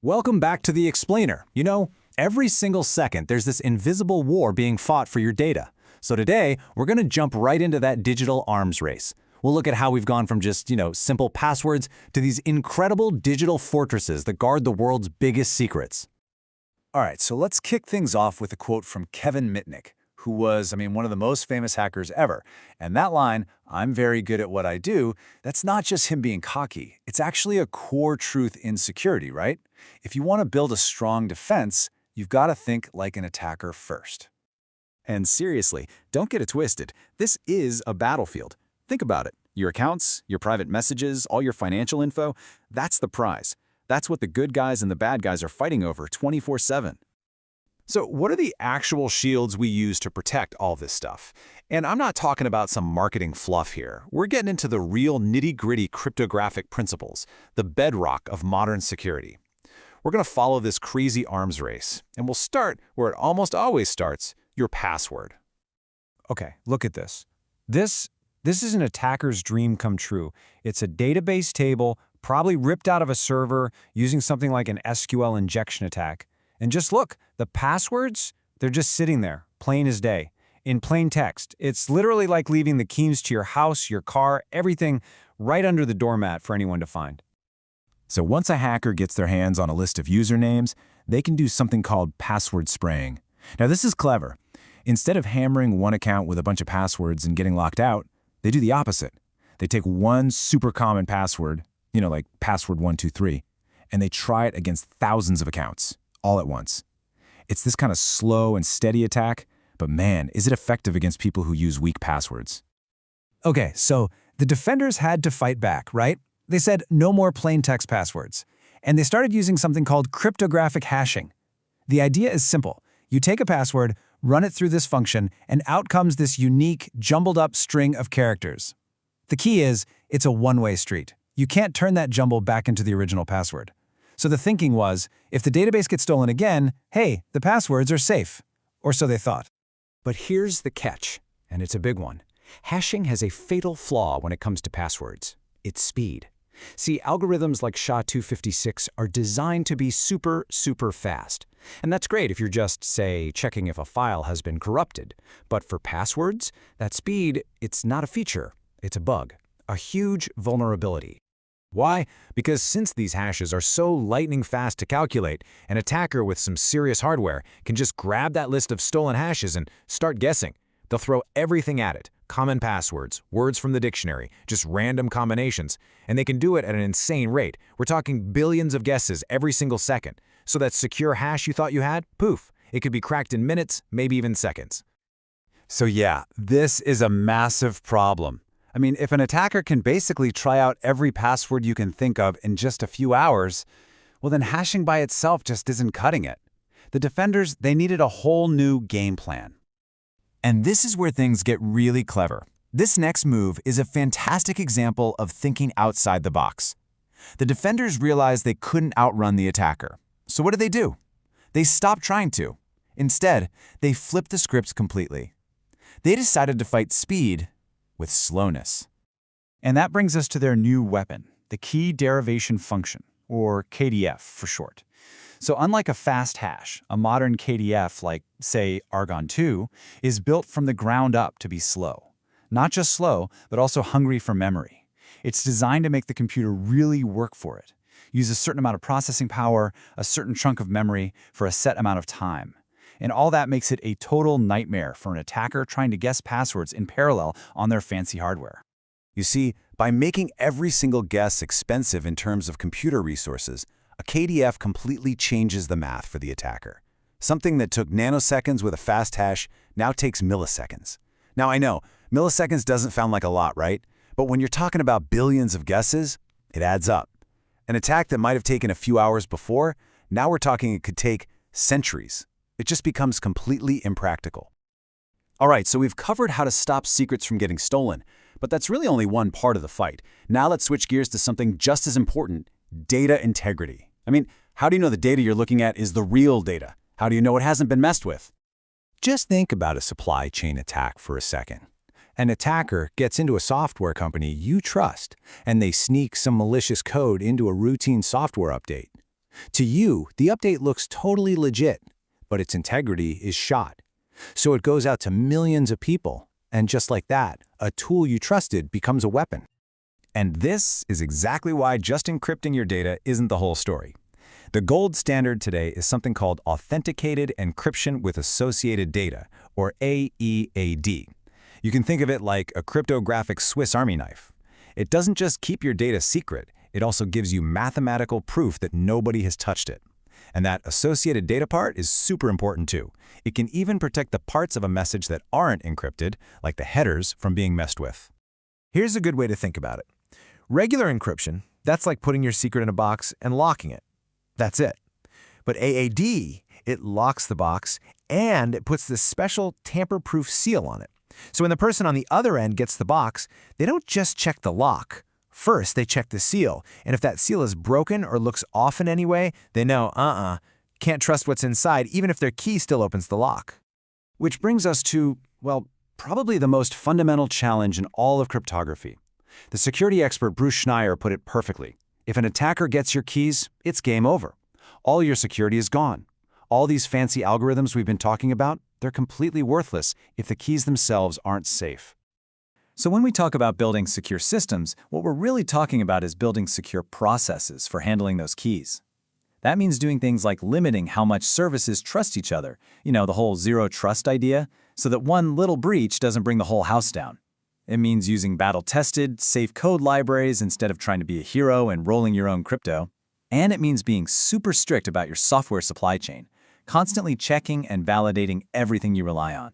Welcome back to The Explainer. You know, every single second there's this invisible war being fought for your data. So today, we're going to jump right into that digital arms race. We'll look at how we've gone from just, simple passwords to these incredible digital fortresses that guard the world's biggest secrets. All right, so let's kick things off with a quote from Kevin Mitnick, who was, one of the most famous hackers ever. And that line, "I'm very good at what I do," that's not just him being cocky. It's actually a core truth in security, right? If you want to build a strong defense, you've got to think like an attacker first. And seriously, don't get it twisted. This is a battlefield. Think about it. Your accounts, your private messages, all your financial info, that's the prize. That's what the good guys and the bad guys are fighting over 24/7. So what are the actual shields we use to protect all this stuff? And I'm not talking about some marketing fluff here. We're getting into the real nitty-gritty cryptographic principles, the bedrock of modern security. We're going to follow this crazy arms race, and we'll start where it almost always starts, your password. Okay, look at this. This is an attacker's dream come true. It's a database table, probably ripped out of a server using something like an SQL injection attack. And just look, the passwords, they're just sitting there, plain as day, in plain text. It's literally like leaving the keys to your house, your car, everything right under the doormat for anyone to find. So once a hacker gets their hands on a list of usernames, they can do something called password spraying. Now this is clever. Instead of hammering one account with a bunch of passwords and getting locked out, they do the opposite. They take one super common password, like password 123, and they try it against thousands of accounts, all at once. It's this kind of slow and steady attack, but man, is it effective against people who use weak passwords. Okay, so the defenders had to fight back, right? They said no more plain text passwords. And they started using something called cryptographic hashing. The idea is simple. You take a password, run it through this function, and out comes this unique, jumbled up string of characters. The key is, it's a one-way street. You can't turn that jumble back into the original password. So the thinking was, if the database gets stolen again, hey, the passwords are safe. Or so they thought. But here's the catch, and it's a big one. Hashing has a fatal flaw when it comes to passwords. It's speed. See, algorithms like SHA-256 are designed to be super, super fast. And that's great if you're just, say, checking if a file has been corrupted. But for passwords, that speed, it's not a feature, it's a bug, a huge vulnerability. Why? Because since these hashes are so lightning fast to calculate, an attacker with some serious hardware can just grab that list of stolen hashes and start guessing. They'll throw everything at it. Common passwords, words from the dictionary, just random combinations. And they can do it at an insane rate. We're talking billions of guesses every single second. So that secure hash you thought you had, poof, it could be cracked in minutes, maybe even seconds. So yeah, this is a massive problem. If an attacker can basically try out every password you can think of in just a few hours, well then hashing by itself just isn't cutting it. The defenders, they needed a whole new game plan. And this is where things get really clever. This next move is a fantastic example of thinking outside the box. The defenders realized they couldn't outrun the attacker. So what do? They stopped trying to. Instead, they flipped the script completely. They decided to fight speed with slowness. And that brings us to their new weapon, the key derivation function, or KDF for short. So unlike a fast hash, a modern KDF like, say, Argon 2, is built from the ground up to be slow. Not just slow, but also hungry for memory. It's designed to make the computer really work for it. Use a certain amount of processing power, a certain chunk of memory for a set amount of time. And all that makes it a total nightmare for an attacker trying to guess passwords in parallel on their fancy hardware. You see, by making every single guess expensive in terms of computer resources, a KDF completely changes the math for the attacker. Something that took nanoseconds with a fast hash now takes milliseconds. Now I know, milliseconds doesn't sound like a lot, right? But when you're talking about billions of guesses, it adds up. An attack that might have taken a few hours before, now we're talking it could take centuries. It just becomes completely impractical. All right, so we've covered how to stop secrets from getting stolen, but that's really only one part of the fight. Now let's switch gears to something just as important, data integrity. How do you know the data you're looking at is the real data? How do you know it hasn't been messed with? Just think about a supply chain attack for a second. An attacker gets into a software company you trust, and they sneak some malicious code into a routine software update. To you, the update looks totally legit, but its integrity is shot. So it goes out to millions of people, and just like that, a tool you trusted becomes a weapon. And this is exactly why just encrypting your data isn't the whole story. The gold standard today is something called Authenticated Encryption with Associated Data, or AEAD. You can think of it like a cryptographic Swiss Army knife. It doesn't just keep your data secret, it also gives you mathematical proof that nobody has touched it. And that associated data part is super important too. It can even protect the parts of a message that aren't encrypted, like the headers, from being messed with. Here's a good way to think about it. Regular encryption, that's like putting your secret in a box and locking it. That's it. But AAD, it locks the box and it puts this special tamper-proof seal on it. So when the person on the other end gets the box, they don't just check the lock. First, they check the seal, and if that seal is broken or looks off in any way, they know, can't trust what's inside even if their key still opens the lock. Which brings us to, well, probably the most fundamental challenge in all of cryptography. The security expert Bruce Schneier put it perfectly. If an attacker gets your keys, it's game over. All your security is gone. All these fancy algorithms we've been talking about, they're completely worthless if the keys themselves aren't safe. So when we talk about building secure systems, what we're really talking about is building secure processes for handling those keys. That means doing things like limiting how much services trust each other, the whole zero trust idea, so that one little breach doesn't bring the whole house down. It means using battle-tested, safe code libraries instead of trying to be a hero and rolling your own crypto. And it means being super strict about your software supply chain, constantly checking and validating everything you rely on.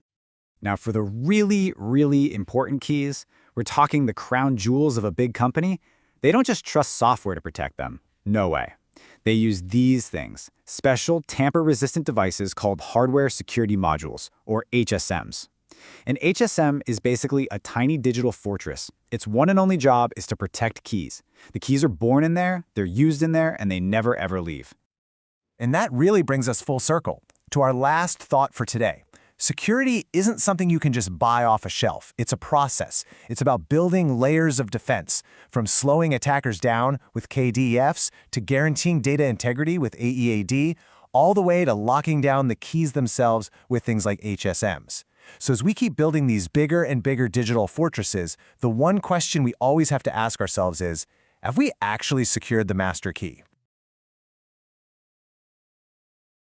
Now, for the really, really important keys, we're talking the crown jewels of a big company. They don't just trust software to protect them. No way. They use these things, special tamper-resistant devices called hardware security modules, or HSMs. An HSM is basically a tiny digital fortress. Its one and only job is to protect keys. The keys are born in there, they're used in there, and they never ever leave. And that really brings us full circle to our last thought for today. Security isn't something you can just buy off a shelf. It's a process. It's about building layers of defense, from slowing attackers down with KDFs to guaranteeing data integrity with AEAD, all the way to locking down the keys themselves with things like HSMs. So as we keep building these bigger and bigger digital fortresses, the one question we always have to ask ourselves is, have we actually secured the master key?